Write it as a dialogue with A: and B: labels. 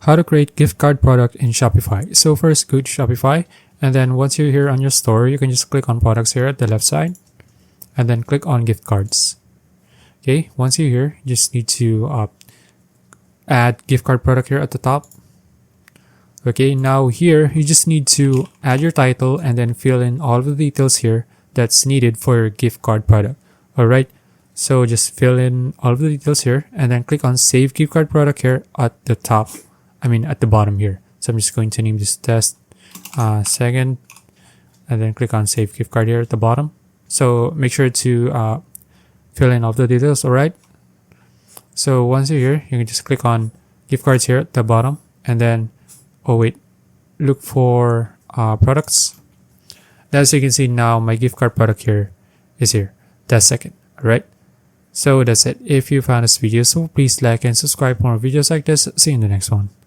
A: how to create gift card product in Shopify. So first, go to Shopify, and then once you're here on your store, you can just click on products here at the left side, and then click on gift cards. Okay, once you're here, you just need to add gift card product here at the top. Okay, now here, you just need to add your title and then fill in all of the details here that's needed for your gift card product. Alright, so just fill in all of the details here and then click on save gift card product here at the top. At the bottom here. So I'm just going to name this test second, and then click on save gift card here at the bottom. So make sure to fill in all the details. Alright, so once you're here, you can just click on gift cards here at the bottom, and then look for products. As you can see now, my gift card product here is here, test second. Alright, so that's it. If you found this video useful, please like and subscribe for more videos like this. See you in the next one.